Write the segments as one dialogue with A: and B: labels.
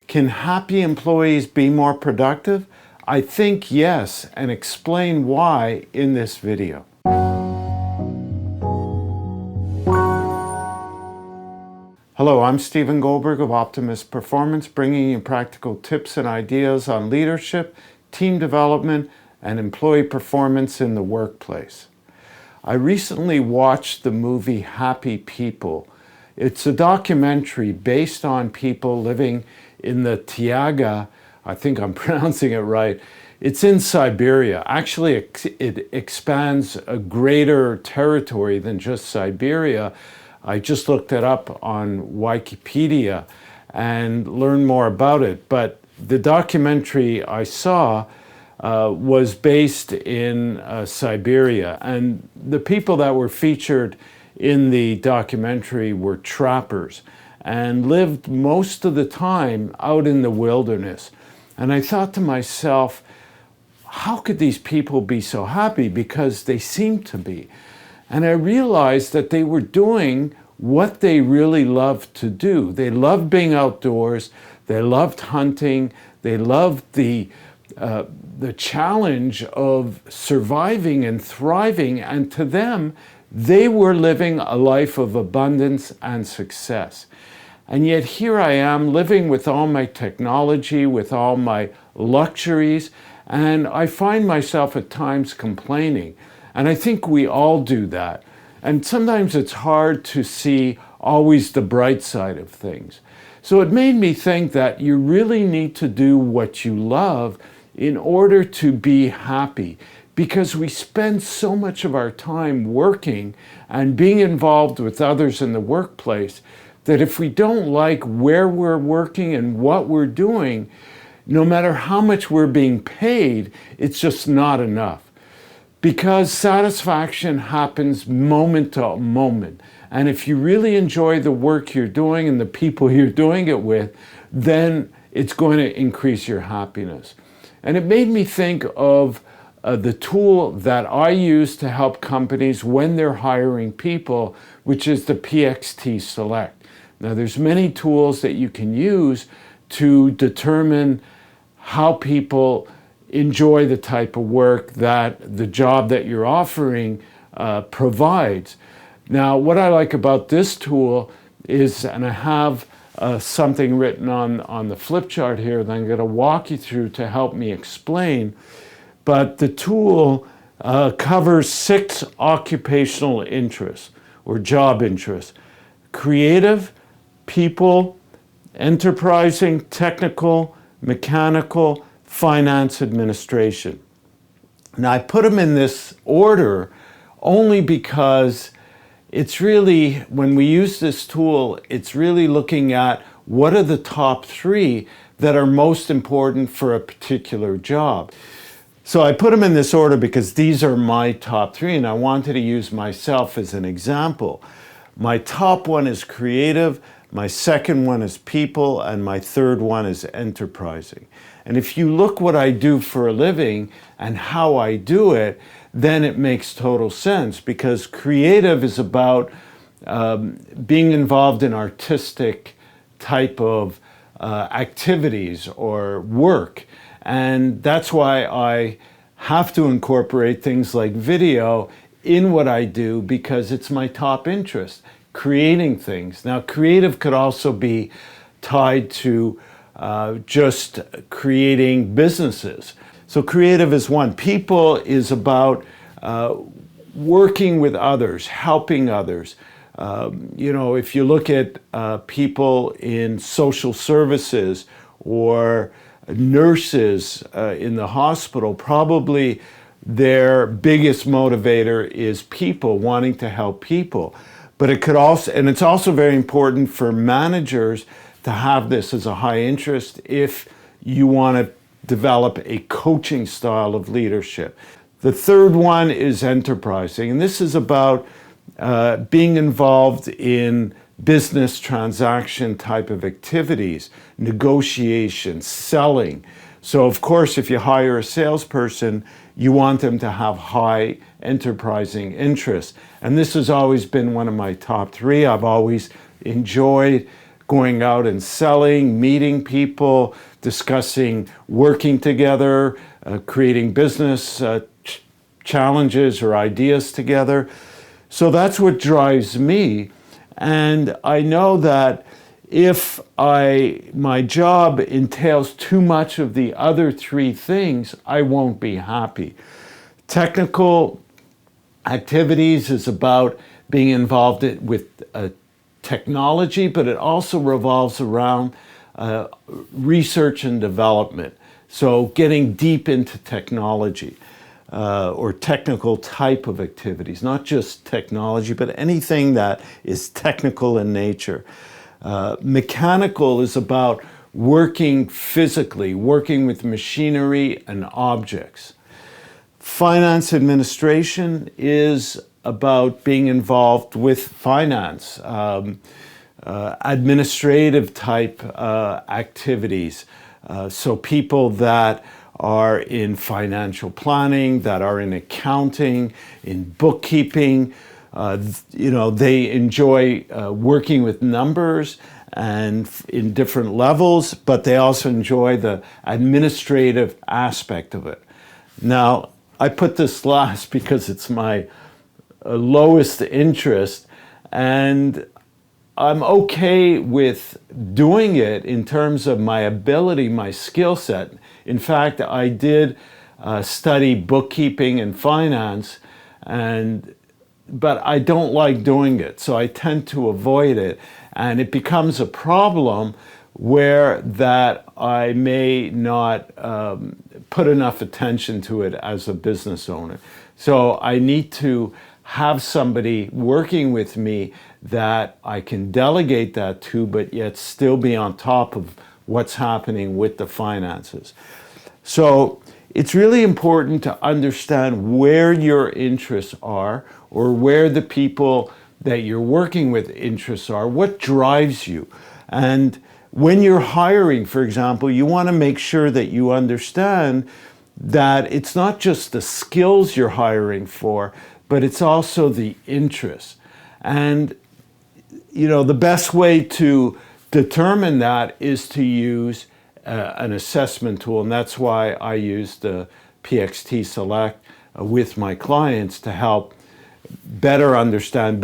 A: Can happy employees be more productive? I think yes, and explain why in this video. Hello, I'm Stephen Goldberg of Optimus Performance, bringing you practical tips and ideas on leadership, team development, and employee performance in the workplace. I recently watched the movie Happy People. It's a documentary based on people living in the taiga, I think I'm pronouncing it right. It's in Siberia. Actually, it expands a greater territory than just Siberia. I just looked it up on Wikipedia and learned more about it. But the documentary I saw was based in Siberia. And the people that were featured in the documentary were trappers and lived most of the time out in the wilderness. And I thought to myself, how could these people be so happy? Because they seemed to be. And I realized that they were doing what they really loved to do. They loved being outdoors, they loved hunting, they loved the challenge of surviving and thriving, and to them, they were living a life of abundance and success. And yet here I am living with all my technology, with all my luxuries, and I find myself at times complaining. And I think we all do that. And sometimes it's hard to see always the bright side of things. So it made me think that you really need to do what you love in order to be happy, because we spend so much of our time working and being involved with others in the workplace that if we don't like where we're working and what we're doing, no matter how much we're being paid, it's just not enough. Because satisfaction happens moment to moment. And if you really enjoy the work you're doing and the people you're doing it with, then it's going to increase your happiness. And it made me think of the tool that I use to help companies when they're hiring people, which is the PXT Select. Now, there's many tools that you can use to determine how people enjoy the type of work that the job that you're offering provides. Now, what I like about this tool is, and I have something written on the flip chart here that I'm going to walk you through to help me explain, but the tool covers 6 occupational interests or job interests: creative, people, enterprising, technical, mechanical, finance, administration. Now, I put them in this order only because it's really, when we use this tool, it's really looking at what are the top 3 that are most important for a particular job. So I put them in this order because these are my top 3, and I wanted to use myself as an example. My top one is creative, my second one is people, and my third one is enterprising. And if you look what I do for a living and how I do it, then it makes total sense, because creative is about being involved in artistic type of activities or work. And that's why I have to incorporate things like video in what I do, because it's my top interest, creating things. Now, creative could also be tied to just creating businesses. So creative is one. People is about working with others, helping others. If you look at people in social services or nurses in the hospital, probably their biggest motivator is people, wanting to help people. But it could also, and it's also very important for managers to have this as a high interest if you want to develop a coaching style of leadership. The third one is enterprising, and this is about being involved in business transaction type of activities, negotiation, selling. So of course, if you hire a salesperson, you want them to have high enterprising interests. And this has always been one of my top 3. I've always enjoyed going out and selling, meeting people, discussing working together, creating business challenges or ideas together. So that's what drives me. And I know that if my job entails too much of the other three things, I won't be happy. Technical activities is about being involved with technology, but it also revolves around research and development. So getting deep into technology or technical type of activities, not just technology, but anything that is technical in nature. Mechanical is about working physically, working with machinery and objects. Finance administration is about being involved with finance, administrative type activities. So people that are in financial planning, that are in accounting, in bookkeeping, they enjoy working with numbers and in different levels, but they also enjoy the administrative aspect of it. Now, I put this last because it's my lowest interest, and I'm okay with doing it in terms of my ability, my skill set. In fact, I did study bookkeeping and finance, but I don't like doing it, so I tend to avoid it. And it becomes a problem where that I may not put enough attention to it as a business owner. So I need to have somebody working with me that I can delegate that to, but yet still be on top of what's happening with the finances. So it's really important to understand where your interests are, or where the people that you're working with interests are, what drives you. And when you're hiring, for example, you want to make sure that you understand that it's not just the skills you're hiring for, but it's also the interests. And the best way to determine that is to use an assessment tool, and that's why I use the PXT Select with my clients to help better understand,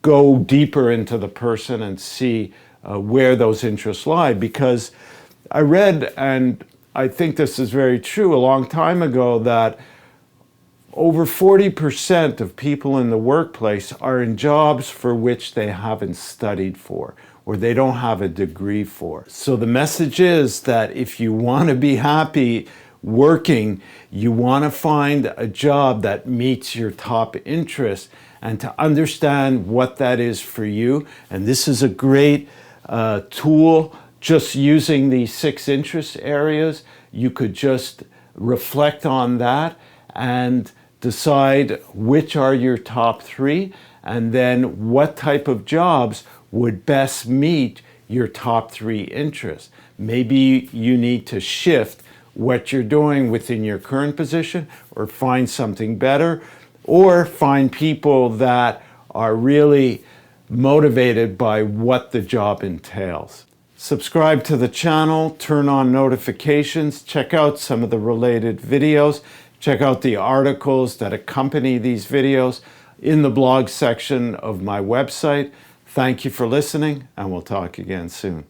A: go deeper into the person and see where those interests lie. Because I read, and I think this is very true, a long time ago, that over 40% of people in the workplace are in jobs for which they haven't studied for, or they don't have a degree for. So the message is that if you want to be happy working, you want to find a job that meets your top interests, and to understand what that is for you. And this is a great tool. Just using these 6 interest areas, you could just reflect on that and decide which are your top 3, and then what type of jobs would best meet your top 3 interests. Maybe you need to shift what you're doing within your current position, or find something better, or find people that are really motivated by what the job entails. Subscribe to the channel, turn on notifications, check out some of the related videos, check out the articles that accompany these videos in the blog section of my website. Thank you for listening, and we'll talk again soon.